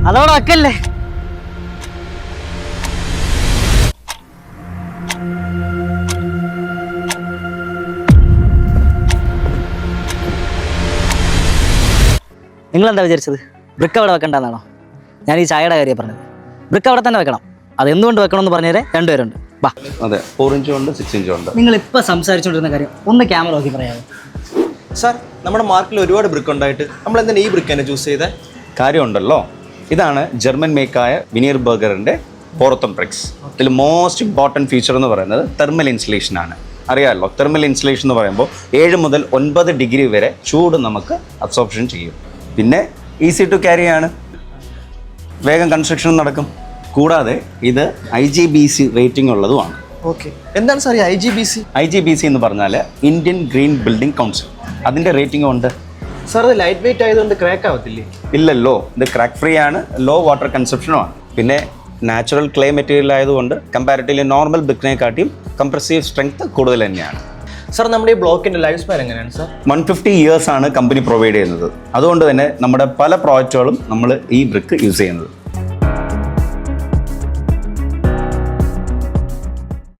അതോടെ വെക്കല്ലേ. നിങ്ങളെന്താ വിചാരിച്ചത് ബ്രിക്ക് അവിടെ വെക്കണ്ടെന്നാണോ? ഞാൻ ഈ ചായയുടെ കാര്യം പറഞ്ഞത്. ബ്രിക്ക് അവിടെ തന്നെ വെക്കണം. അത് എന്തുകൊണ്ട് വെക്കണം എന്ന് പറഞ്ഞേരെ രണ്ടുപേരുണ്ട്. ബാ. അതെ, 4 ഇഞ്ചും ഉണ്ട്, 6 ഇഞ്ചും ഉണ്ട്. നിങ്ങൾ ഇപ്പം സംസാരിച്ചുകൊണ്ടിരുന്ന കാര്യം ഒന്ന് ക്യാമറ നോക്കി പറയാമോ? സാർ, നമ്മുടെ മാർക്കിൽ ഒരുപാട് ബ്രിക്ക് ഉണ്ടായിട്ട് നമ്മൾ എന്തിനാ ഈ ബ്രിക്ക് തന്നെ ചൂസ് ചെയ്തേ? കാര്യമുണ്ടല്ലോ. ഇതാണ് ജർമ്മൻ മേക്കായ വിനിയർ ബർഗറിൻ്റെ പോറത്തം ബ്രിക്സ്. ഇതിൽ മോസ്റ്റ് ഇമ്പോർട്ടൻറ്റ് ഫീച്ചർ എന്ന് പറയുന്നത് തെർമൽ ഇൻസുലേഷൻ ആണ്. അറിയാമല്ലോ, തെർമൽ ഇൻസുലേഷൻ എന്ന് പറയുമ്പോൾ 7 മുതൽ 9 ഡിഗ്രി വരെ ചൂട് നമുക്ക് അബ്സോർപ്ഷൻ ചെയ്യും. പിന്നെ ഈസി ടു ക്യാരി ആണ്, വേഗം കൺസ്ട്രക്ഷൻ നടക്കും. കൂടാതെ ഇത് IGBC റേറ്റിംഗ് ഉള്ളതുമാണ്. ഓക്കെ, എന്താണ് സാർ ഈ IGBC? IGBC എന്ന് പറഞ്ഞാൽ ഇന്ത്യൻ ഗ്രീൻ ബിൽഡിംഗ് കൗൺസിൽ, അതിൻ്റെ റേറ്റിംഗ് ഉണ്ട്. സാർ, ഇത് ലൈറ്റ് വെയിറ്റ് ആയതുകൊണ്ട് ക്രാക്ക് ആവത്തില്ലേ? ഇല്ലല്ലോ, ഇത് ക്രാക്ക് ഫ്രീ ആണ്, ലോ വാട്ടർ കൺസപ്ഷനുമാണ്. പിന്നെ നാച്ചുറൽ ക്ലേ മെറ്റീരിയൽ ആയതുകൊണ്ട് കമ്പാരിറ്റീവ്ലി നോർമൽ ബ്രിക്കിനെക്കാട്ടിയും കംപ്രസീവ് സ്ട്രെങ്ത് കൂടുതൽ തന്നെയാണ്. സാർ, നമ്മുടെ ഈ ബ്ലോക്കിൻ്റെ ലൈഫ് സ്പാൻ എങ്ങനെയാണ് സാർ? 150 years ആണ് കമ്പനി പ്രൊവൈഡ് ചെയ്യുന്നത്. അതുകൊണ്ട് തന്നെ നമ്മുടെ പല പ്രോജക്റ്റുകളും നമ്മൾ ഈ ബ്രിക്ക് യൂസ് ചെയ്യുന്നത്.